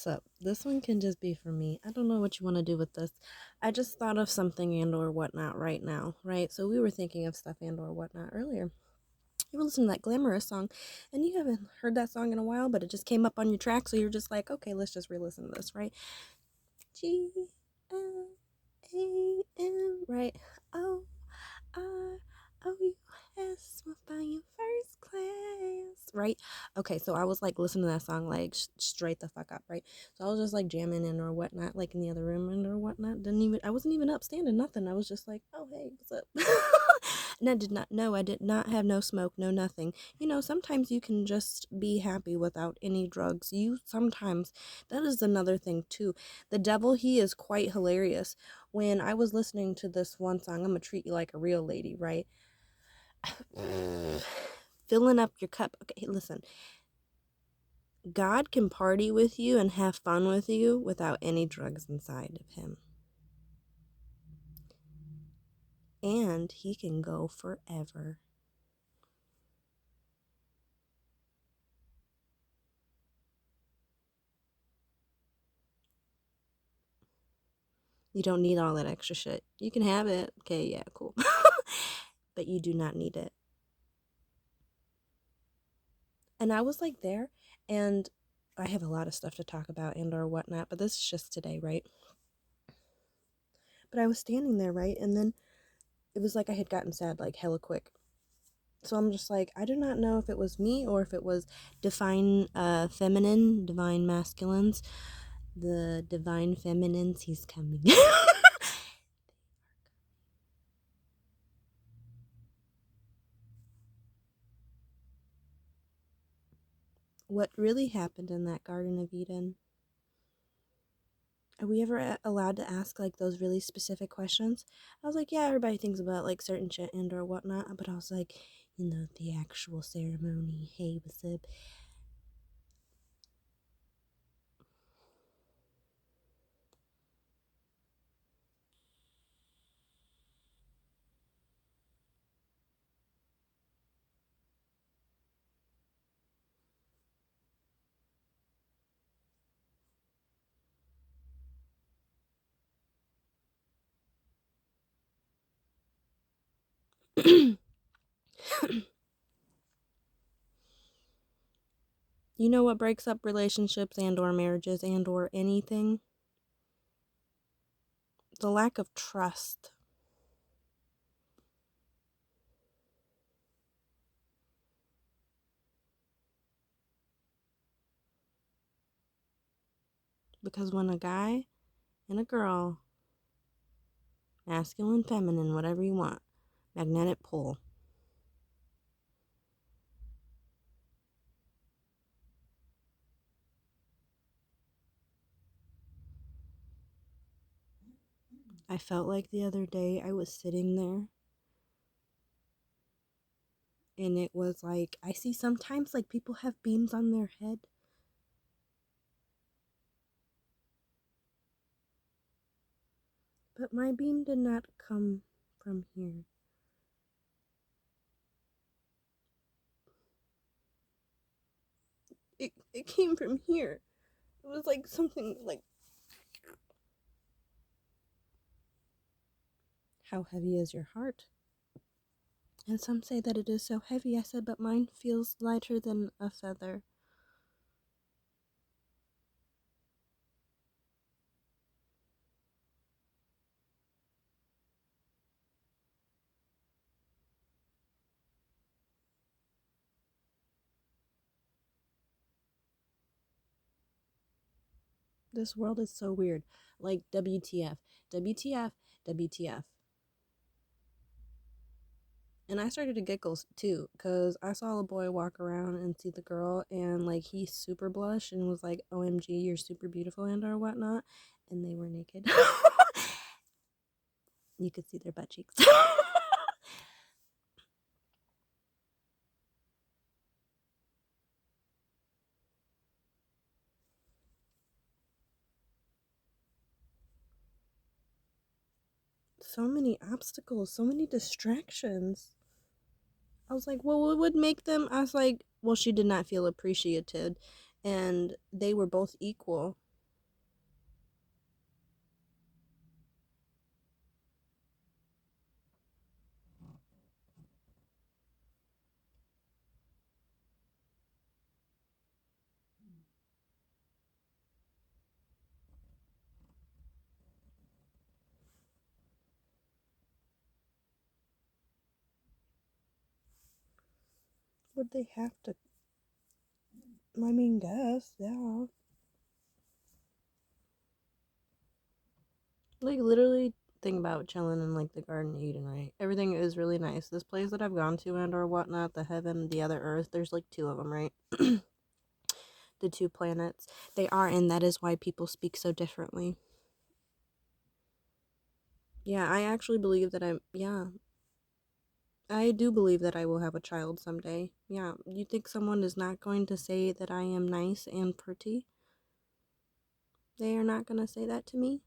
what's up? This one can just be for me. I don't know what you want to do with this. I just thought of something and or whatnot right now, right? So we were thinking of stuff and or whatnot earlier. You were listening to that Glamorous song, and you haven't heard that song in a while, but it just came up on your track, so you're just like, okay, let's just re-listen to this, right? Glam, right? ROUS will find you first class, right? Okay, so I was like listening to that song like straight the fuck up, right? So I was just like jamming in or whatnot, like in the other room and or whatnot. I wasn't even up standing, nothing. I was just like, oh hey, what's up? And I did not have no smoke, no nothing. Sometimes you can just be happy without any drugs. That is another thing too. The devil, he is quite hilarious. When I was listening to this one song, I'm gonna treat you like a real lady, right? Filling up your cup. Okay, listen. God can party with you and have fun with you without any drugs inside of him. And he can go forever. You don't need all that extra shit. You can have it. Okay, yeah, cool. But you do not need it. And I was like there, and I have a lot of stuff to talk about and or whatnot, but this is just today, right? But I was standing there, right? And then it was like I had gotten sad like hella quick. So I'm just like, I do not know if it was me or if it was divine feminine, divine masculines, the divine feminines, he's coming. What really happened in that Garden of Eden? Are we ever allowed to ask like those really specific questions? I was like, yeah, everybody thinks about like certain shit and or whatnot, but I was like, the actual ceremony. Hey, what's up? You know what breaks up relationships and or marriages and or anything? The lack of trust. Because when a guy and a girl, masculine, feminine, whatever you want, magnetic pull, I felt like the other day I was sitting there and it was like, I see sometimes like people have beams on their head. But my beam did not come from here. It came from here. It was like something like, how heavy is your heart? And some say that it is so heavy. I said, but mine feels lighter than a feather. This world is so weird. Like, WTF, WTF, WTF. And I started to giggle too, because I saw a boy walk around and see the girl, and like he super blushed and was like, OMG, you're super beautiful and or whatnot. And they were naked. You could see their butt cheeks. So many obstacles, so many distractions. I was like, well, what would make them? I was like, well, she did not feel appreciated, and they were both equal. would they have to? I mean, guess, yeah. Like, literally, think about chilling in, like, the Garden of Eden, right? Everything is really nice. This place that I've gone to and or whatnot, the heaven, the other earth, there's, like, two of them, right? The two planets. They are, and that is why people speak so differently. Yeah, I actually believe that yeah. I do believe that I will have a child someday. Yeah, you think someone is not going to say that I am nice and pretty? They are not going to say that to me?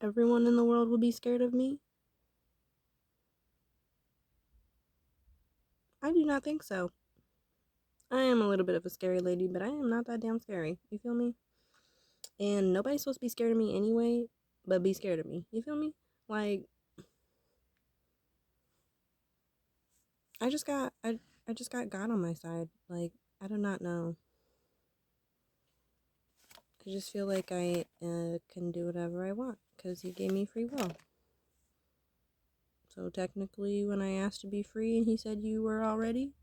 Everyone in the world will be scared of me? I do not think so. I am a little bit of a scary lady, but I am not that damn scary. You feel me? And nobody's supposed to be scared of me anyway, but be scared of me. You feel me? Like, I just got God on my side. Like, I do not know. I just feel like I can do whatever I want because he gave me free will. So technically, when I asked to be free and he said you were already,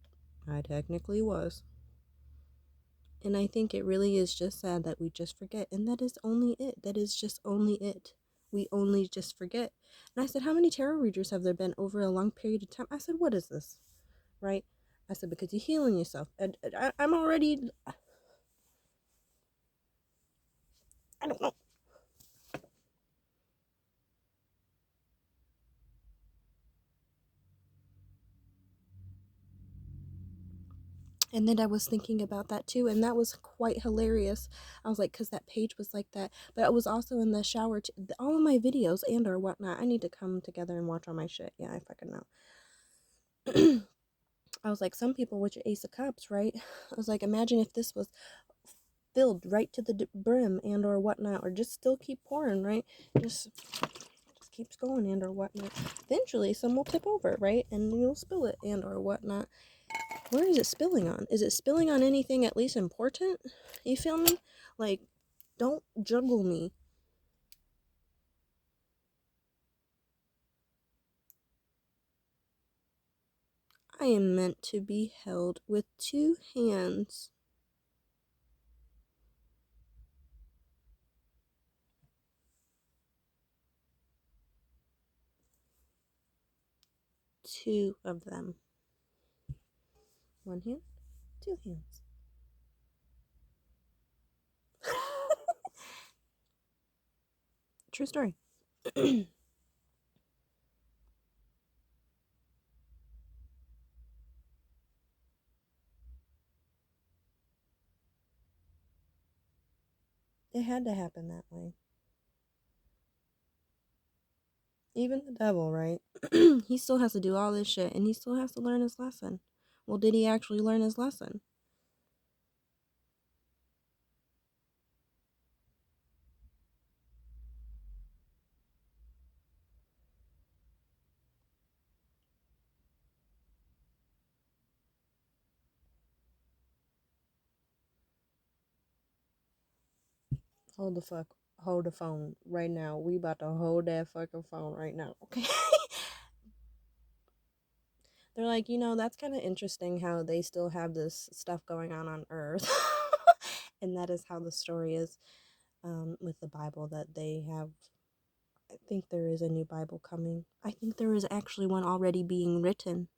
I technically was. And I think it really is just sad that we just forget. And that is only it. That is just only it. We only just forget. And I said, how many tarot readers have there been over a long period of time? I said, what is this? Right? I said, because you're healing yourself. I'm already, I don't know. And then I was thinking about that too, and that was quite hilarious. I was like, because that page was like that, but I was also in the shower. All of my videos and or whatnot. I need to come together and watch all my shit. Yeah, I fucking know. I was like, some people with your Ace of Cups, right? I was like, imagine if this was filled right to the brim and or whatnot, or just still keep pouring, right? Just keeps going and or whatnot. Eventually, some will tip over, right? And you'll spill it and or whatnot. Where is it spilling on? Is it spilling on anything at least important? You feel me? Like, don't juggle me. I am meant to be held with two hands. Two of them. One hand, two hands. True story. It had to happen that way. Even the devil, right? He still has to do all this shit and he still has to learn his lesson. Well, did he actually learn his lesson? Hold the fuck. Hold the phone right now. We about to hold that fucking phone right now, okay? They're like, that's kind of interesting how they still have this stuff going on Earth. And that is how the story is with the Bible that they have. I think there is a new Bible coming. I think there is actually one already being written.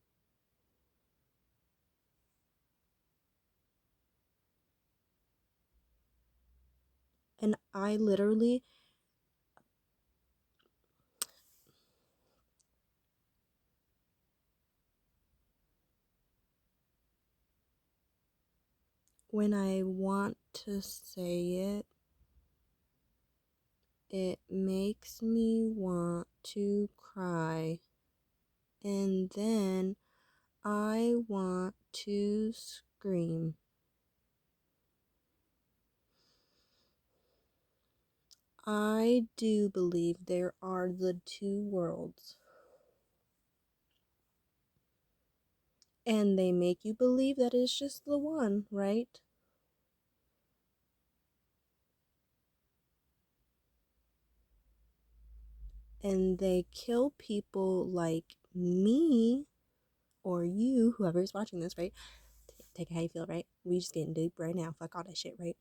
And I literally, when I want to say it, it makes me want to cry. And then I want to scream. I do believe there are the two worlds. And they make you believe that it's just the one, right? and they kill people like me or you, whoever's watching this, right? Take it how you feel, right? We just getting deep right now. Fuck all that shit, right?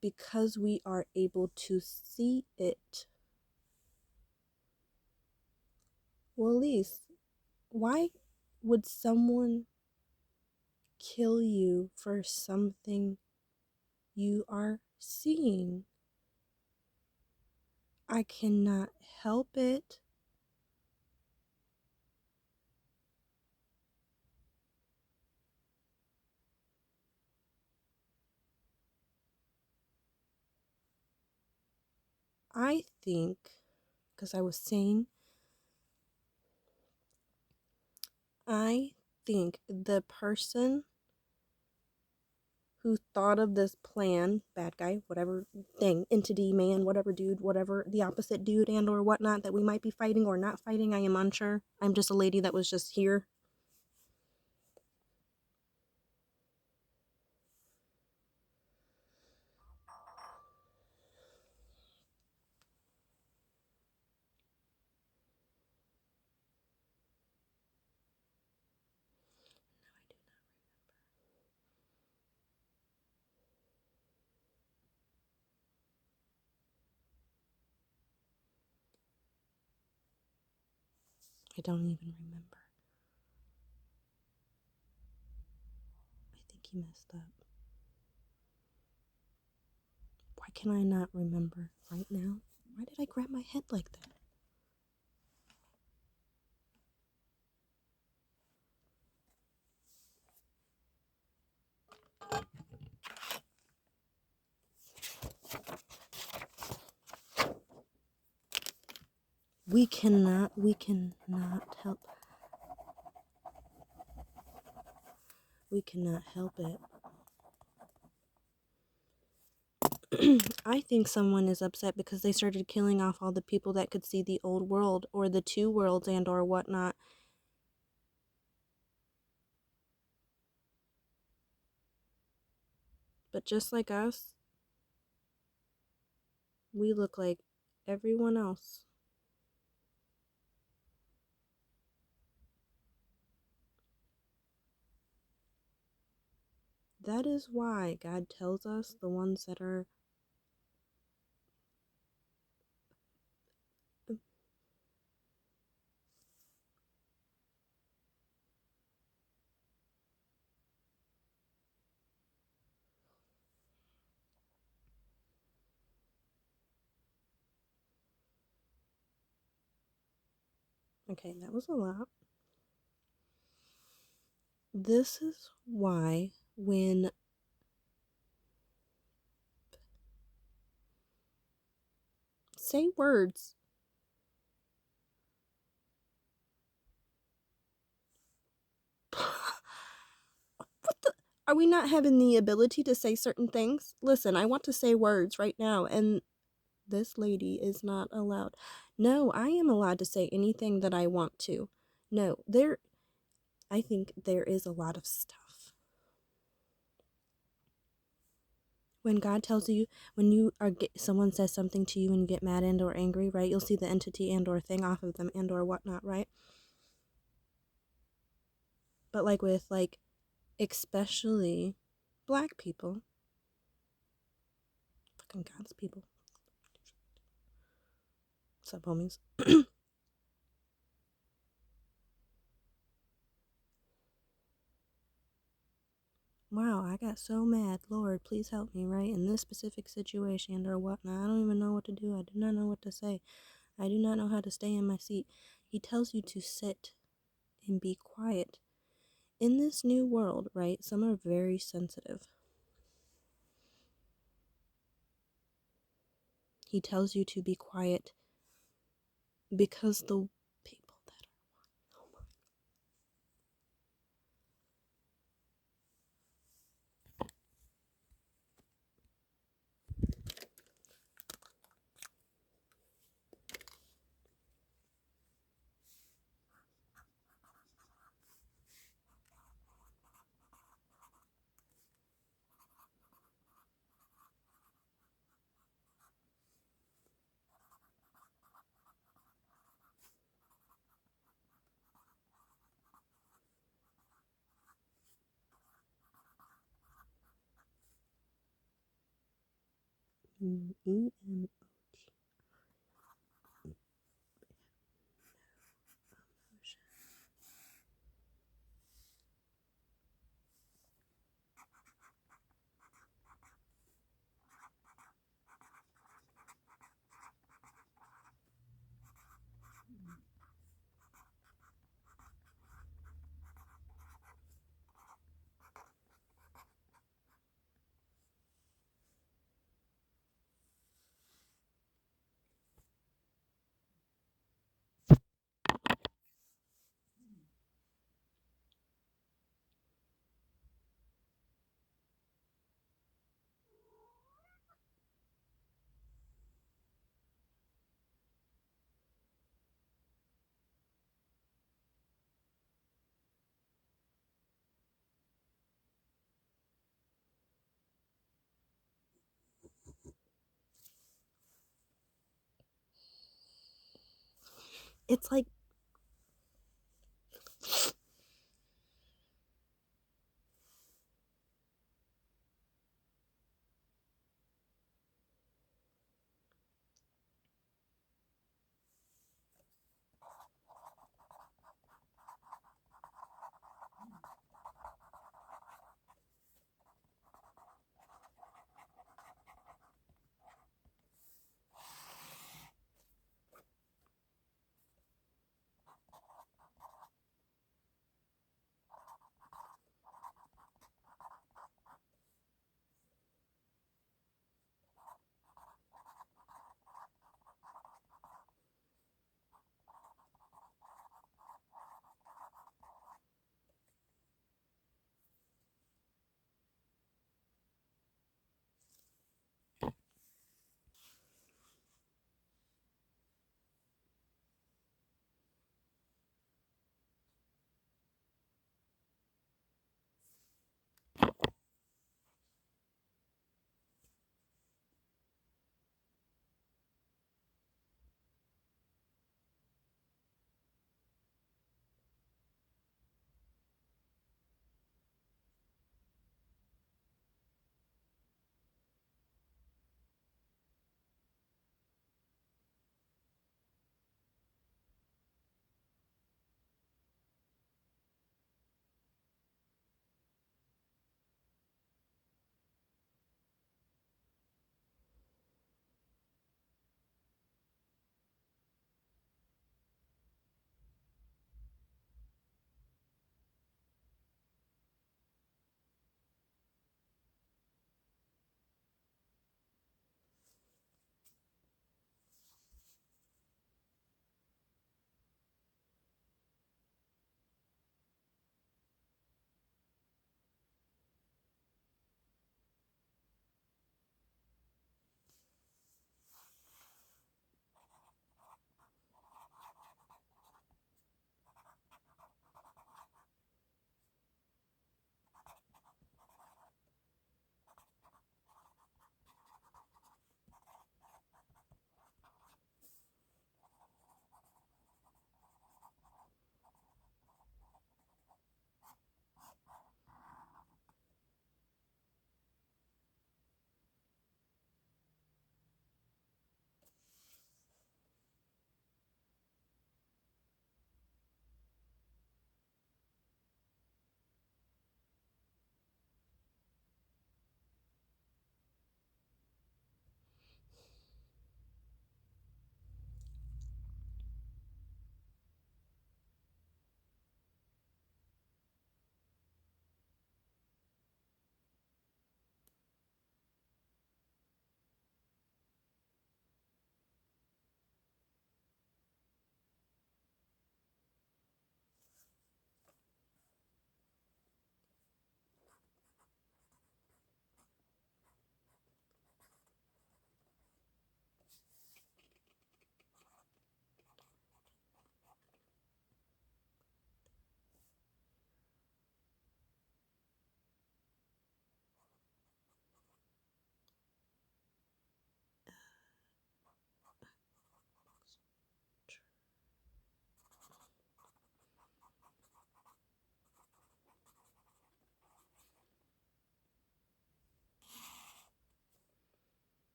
Because we are able to see it. Well, at least, why would someone kill you for something you are seeing? I cannot help it. I think, because I was saying, I think the person who thought of this plan, bad guy, whatever thing, entity, man, whatever dude, whatever the opposite dude and or whatnot that we might be fighting or not fighting, I am unsure. I'm just a lady that was just here. I don't even remember. I think he messed up. Why can I not remember right now? Why did I grab my head like that? We cannot help. We cannot help it. I think someone is upset because they started killing off all the people that could see the old world or the two worlds and or whatnot. But just like us, we look like everyone else. That is why God tells us the ones that are okay, that was a lot. This is why when say words. What the? Are we not having the ability to say certain things? Listen, I want to say words right now, and this lady is not allowed. No, I am allowed to say anything that I want to. No, I think there is a lot of stuff. When God tells you, when you are someone says something to you and you get mad and or angry, right? You'll see the entity and or thing off of them and or whatnot, right? But like with like especially black people, fucking God's people. What's up, homies? Wow, I got so mad. Lord, please help me, right? In this specific situation or whatnot. I don't even know what to do. I do not know what to say. I do not know how to stay in my seat. He tells you to sit and be quiet. In this new world, right? Some are very sensitive. He tells you to be quiet because the people that are. Oh my. EMOT. It's like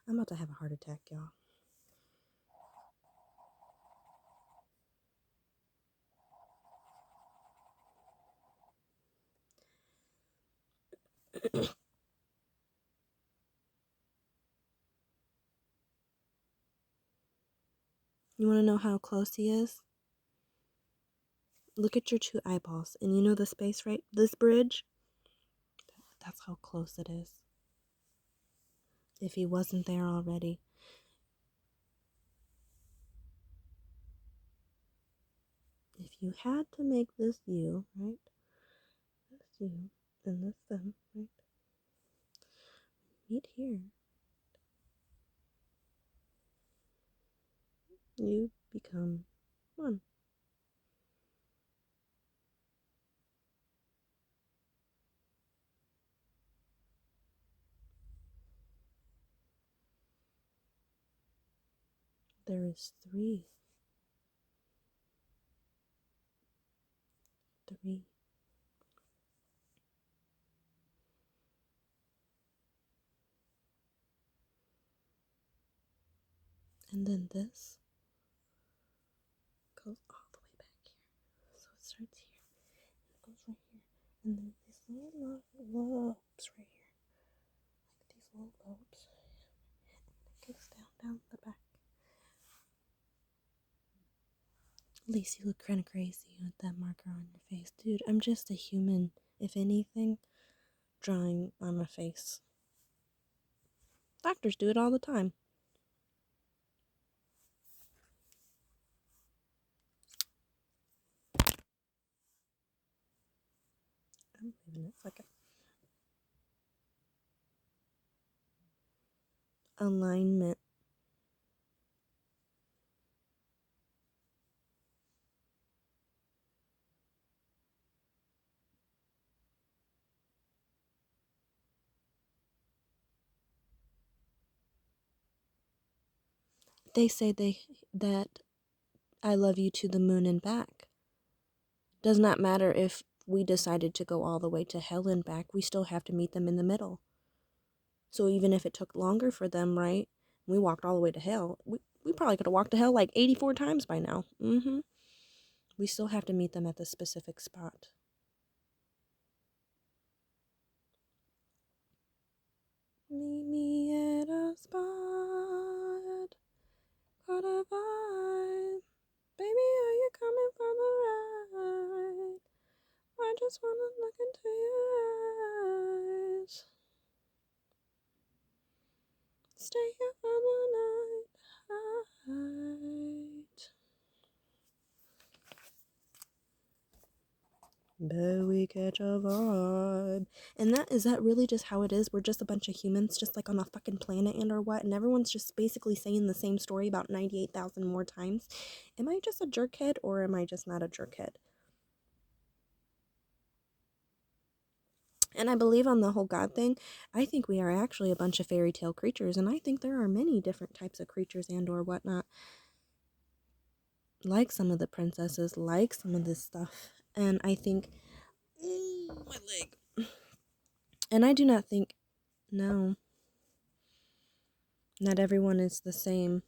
I'm about to have a heart attack, y'all. You want to know how close he is? Look at your two eyeballs, and you know the space, right? This bridge? That's how close it is. If he wasn't there already. If you had to make this you, right? This you and this them, right? Meet here. You become one. There is three. And then this goes all the way back here. So it starts here. It goes right here. And then these little lobes right here. Like these little lobes. And it gets down the back. Lisa, you look kind of crazy with that marker on your face. Dude, I'm just a human. If anything, drawing on my face. Doctors do it all the time. I'm leaving it a second. Alignment. They say that I love you to the moon and back. Does not matter if we decided to go all the way to hell and back, we still have to meet them in the middle. So even if it took longer for them, right? We walked all the way to hell. We probably could have walked to hell like 84 times by now. We still have to meet them at the specific spot. Meet me at a spot. Got a vibe. Baby, are you coming for the ride? I just wanna look into your eyes. Stay here for the night. But we catch a vibe. And is that really just how it is? We're just a bunch of humans just like on a fucking planet and or what? And everyone's just basically saying the same story about 98,000 more times. Am I just a jerkhead or am I just not a jerkhead? And I believe on the whole God thing. I think we are actually a bunch of fairy tale creatures, and I think there are many different types of creatures and or whatnot. Like some of the princesses, like some of this stuff. And I think, my leg. And I do not think, no, not everyone is the same.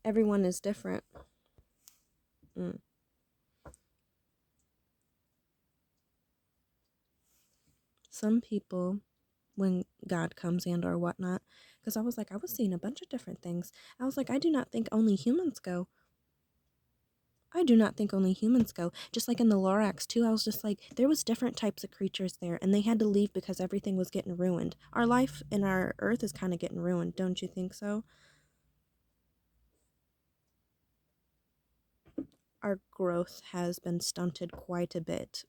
Everyone is different. Some people, when God comes and or whatnot, because I was seeing a bunch of different things. I was like, I do not think only humans go. I do not think only humans go. Just like in the Lorax too, I was just like, there was different types of creatures there, and they had to leave because everything was getting ruined. Our life and our earth is kind of getting ruined, don't you think so? Our growth has been stunted quite a bit.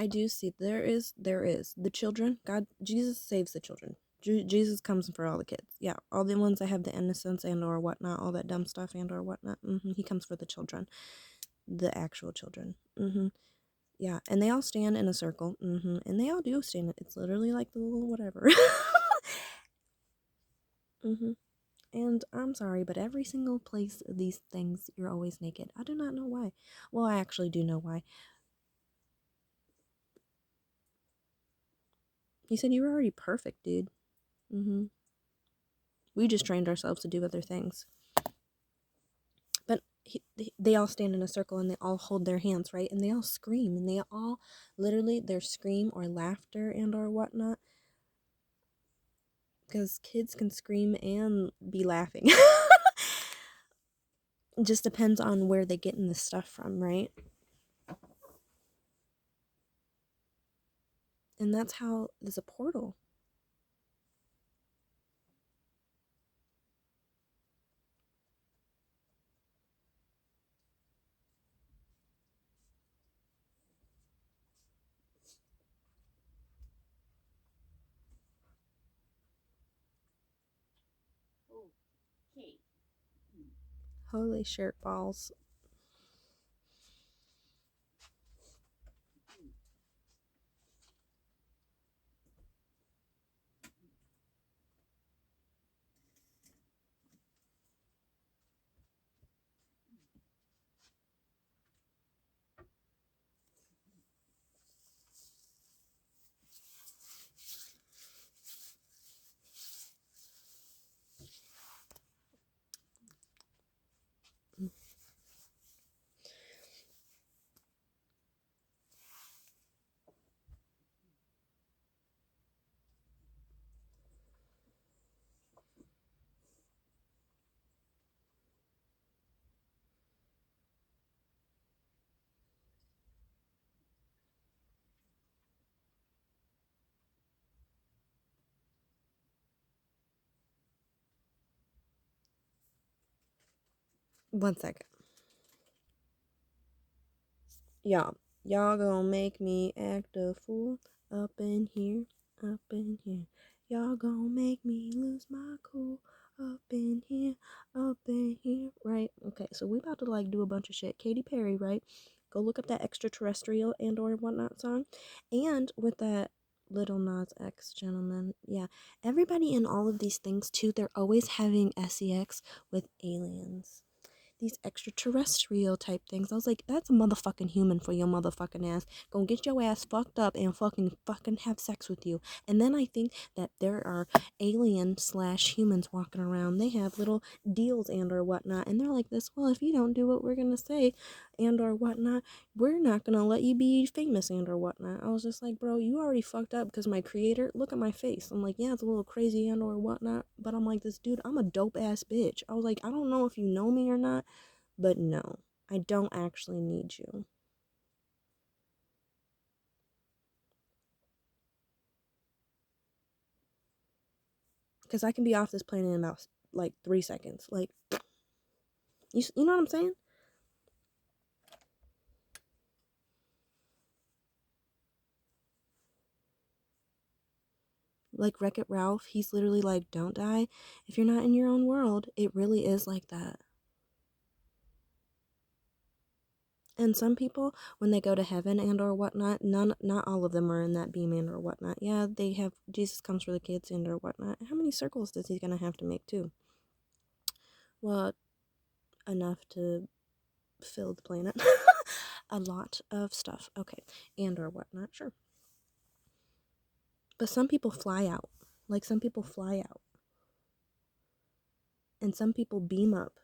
I do see there is the children. God, Jesus saves the children. Jesus comes for all the kids. Yeah, all the ones that have the innocence and or whatnot, all that dumb stuff and or whatnot. He comes for the children, the actual children. Yeah, and they all stand in a circle. And they all do stand. It's literally like the little whatever. And I'm sorry, but every single place of these things, you're always naked. I do not know why. Well, I actually do know why. He said you were already perfect, dude. We just trained ourselves to do other things. But they all stand in a circle and they all hold their hands, right? And they all scream and they all literally their scream or laughter and or whatnot. Because kids can scream and be laughing. It just depends on where they getting this stuff from, right? And that's how there's a portal. Holy shirt balls. One second. Y'all gonna make me act a fool up in here, up in here. Y'all gonna make me lose my cool up in here, up in here. Right? Okay, so we about to like do a bunch of shit. Katy Perry, right? Go look up that extraterrestrial and or whatnot song. And with that Little Nas X gentleman, yeah. Everybody in all of these things too, they're always having sex with aliens, these extraterrestrial type things. I was like, that's a motherfucking human for your motherfucking ass. Gonna get your ass fucked up and fucking have sex with you. And then I think that there are alien slash humans walking around. They have little deals and or whatnot. And they're like this, well, if you don't do what we're gonna say and or whatnot, we're not gonna let you be famous and or whatnot. I was just like, bro, you already fucked up because my creator, look at my face. I'm like, yeah, it's a little crazy and or whatnot. But I'm like, this dude, I'm a dope ass bitch. I was like, I don't know if you know me or not, but no, I don't actually need you. Because I can be off this planet in about like 3 seconds. Like, you know what I'm saying? Like Wreck It Ralph, he's literally like, don't die if you're not in your own world. It really is like that. And some people, when they go to heaven and or whatnot, not all of them are in that beam and or whatnot. Yeah, they have Jesus comes for the kids and or whatnot. How many circles does he gonna have to make too? Well, enough to fill the planet. A lot of stuff. Okay, and or whatnot. Sure. But some people fly out. Like some people fly out. And some people beam up.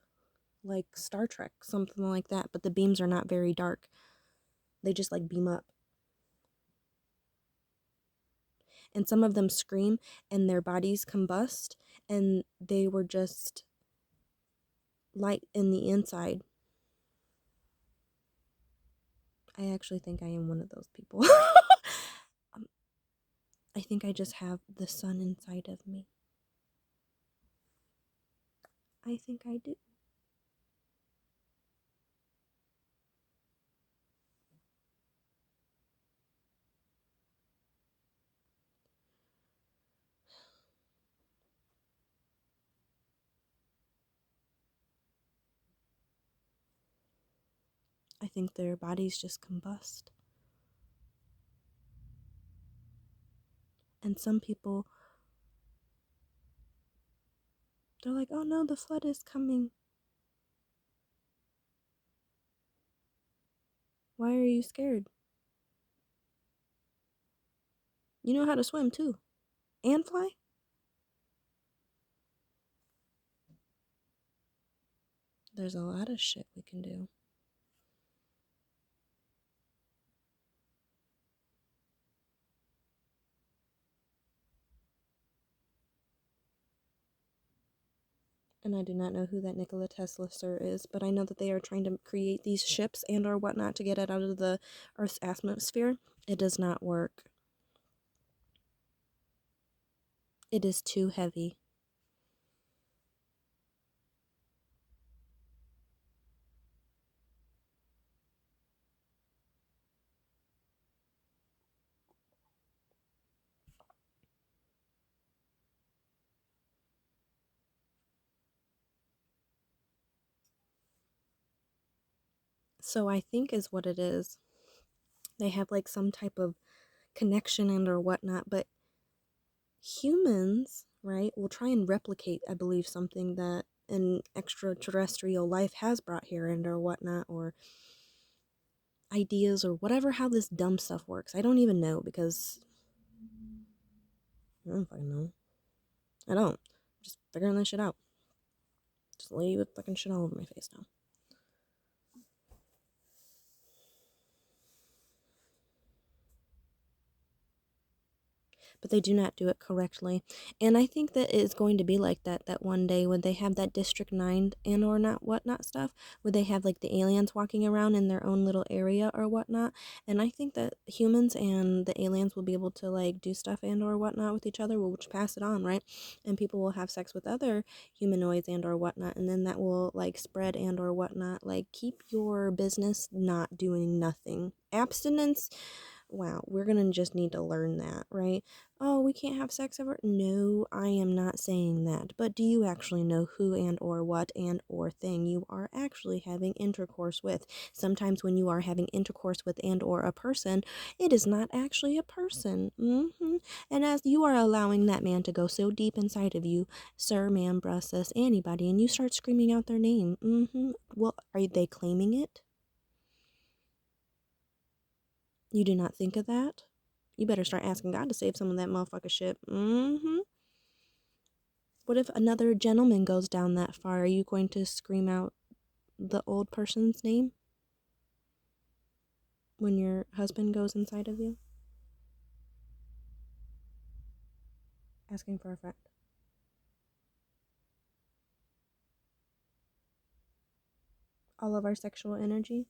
Like Star Trek, something like that. But the beams are not very dark. They just like beam up. And some of them scream and their bodies combust and they were just light in the inside. I actually think I am one of those people. I think I just have the sun inside of me. I think I do. I think their bodies just combust. And some people, they're like, oh no, the flood is coming. Why are you scared? You know how to swim too. And fly? There's a lot of shit we can do. And I do not know who that Nikola Tesla sir is, but I know that they are trying to create these ships and or whatnot to get it out of the Earth's atmosphere. It does not work. It is too heavy. So I think is what it is. They have like some type of connection and or whatnot, but humans, right, will try and replicate, I believe, something that an extraterrestrial life has brought here and or whatnot, or ideas or whatever, how this dumb stuff works. I don't even know because I don't fucking know. I don't. I'm just figuring this shit out. Just lay with fucking shit all over my face now. But they do not do it correctly. And I think that it's going to be like that one day when they have that District 9 and or not whatnot stuff, where they have like the aliens walking around in their own little area or whatnot. And I think that humans and the aliens will be able to like do stuff and or whatnot with each other, which pass it on, right? And people will have sex with other humanoids and or whatnot, and then that will like spread and or whatnot. Like, keep your business not doing nothing. Abstinence, wow, we're gonna just need to learn that, right? Oh, we can't have sex ever? No, I am not saying that. But do you actually know who and or what and or thing you are actually having intercourse with? Sometimes when you are having intercourse with and or a person, it is not actually a person. And as you are allowing that man to go so deep inside of you, sir, ma'am, bruh, sis, anybody, and you start screaming out their name, well, are they claiming it? You do not think of that? You better start asking God to save some of that motherfucker shit. What if another gentleman goes down that far? Are you going to scream out the old person's name when your husband goes inside of you? Asking for a friend. All of our sexual energy.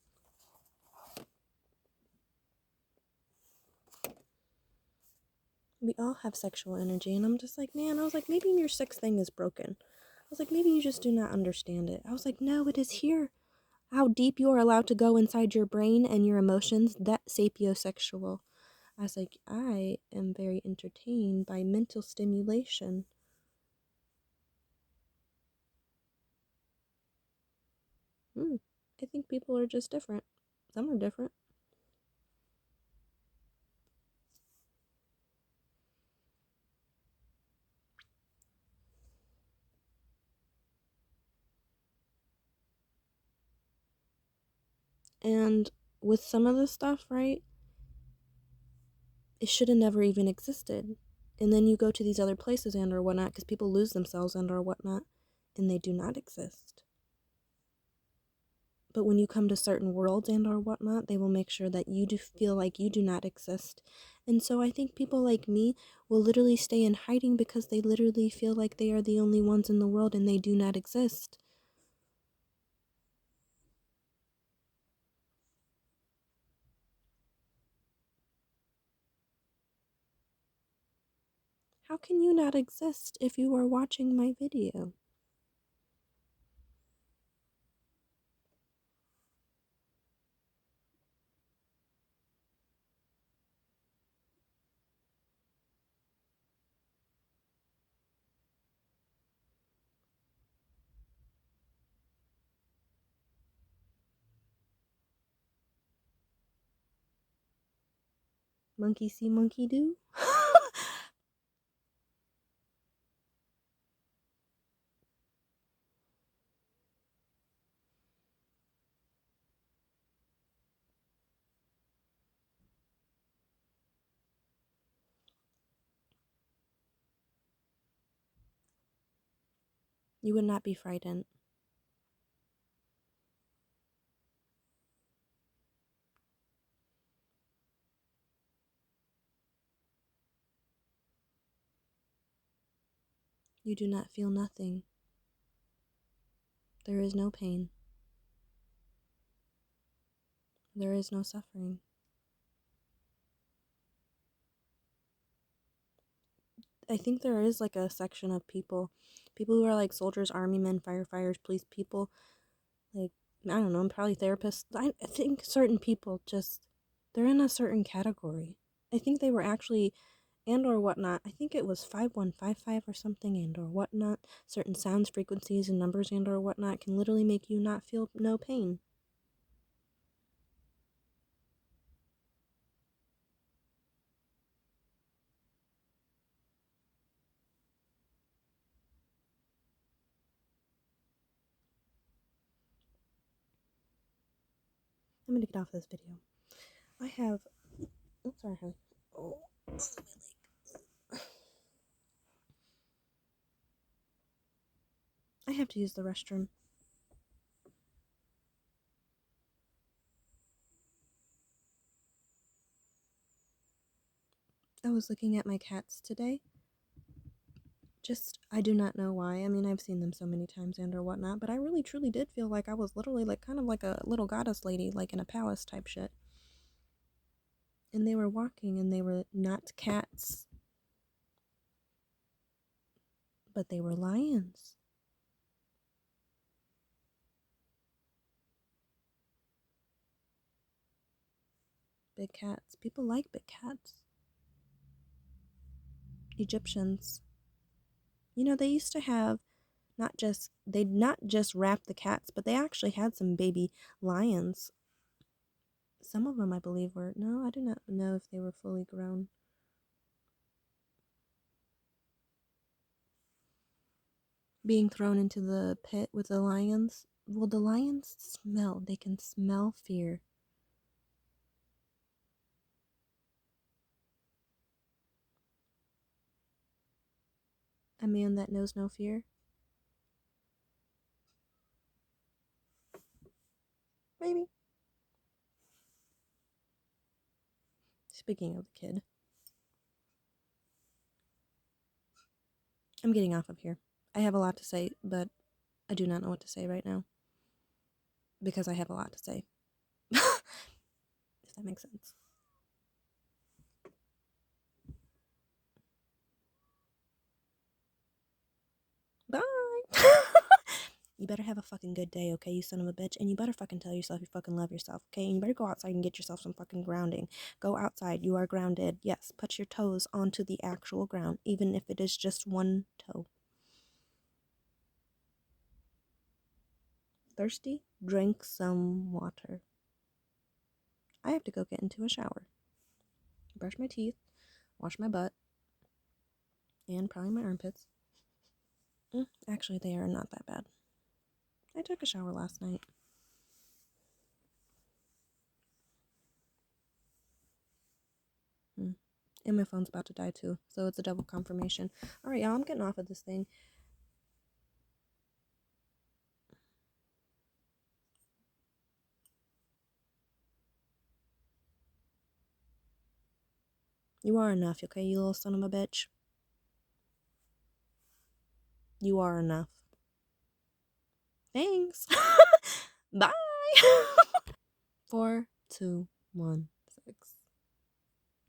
We all have sexual energy, and I'm just like, man, I was like, maybe your sex thing is broken. I was like, maybe you just do not understand it. I was like, no, it is here. How deep you are allowed to go inside your brain and your emotions, that sapiosexual. I was like, I am very entertained by mental stimulation. I think people are just different. Some are different. And with some of the stuff, right, it should have never even existed. And then you go to these other places and or whatnot because people lose themselves and or whatnot, and they do not exist. But when you come to certain worlds and or whatnot, they will make sure that you do feel like you do not exist. And so I think people like me will literally stay in hiding because they literally feel like they are the only ones in the world and they do not exist. How can you not exist if you are watching my video? Monkey see, monkey do. You would not be frightened. You do not feel nothing. There is no pain. There is no suffering. I think there is like a section of people who are like soldiers, army men, firefighters, police people, like, I don't know, probably therapists. I think certain people just, they're in a certain category. I think they were actually, and or whatnot, I think it was 5155 or something, and or whatnot. Certain sounds, frequencies, and numbers, and or whatnot can literally make you not feel no pain. I'm gonna get off this video. I have, oh, sorry, honey. Oh, my leg. I have to use the restroom. I was looking at my cats today. Just, I do not know why. I mean, I've seen them so many times and or whatnot, but I really truly did feel like I was literally like kind of like a little goddess lady, like in a palace type shit. And they were walking and they were not cats, but they were lions. Big cats. People like big cats. Egyptians. You know, they used to have they'd not just wrap the cats, but they actually had some baby lions. Some of them, I believe, were, no, I do not know if they were fully grown. Being thrown into the pit with the lions. Well, the lions smell. They can smell fear. A man that knows no fear. Maybe. Speaking of the kid, I'm getting off of here. I have a lot to say, but I do not know what to say right now. Because I have a lot to say. If that makes sense. Bye! You better have a fucking good day, okay, you son of a bitch? And you better fucking tell yourself you fucking love yourself, okay? And you better go outside and get yourself some fucking grounding. Go outside. You are grounded. Yes, put your toes onto the actual ground, even if it is just one toe. Thirsty? Drink some water. I have to go get into a shower. Brush my teeth. Wash my butt. And probably my armpits. Actually, they are not that bad. I took a shower last night. And my phone's about to die too, so it's a double confirmation. Alright, y'all, I'm getting off of this thing. You are enough, okay, you little son of a bitch? You are enough. Thanks. Bye. 4, 2, 1.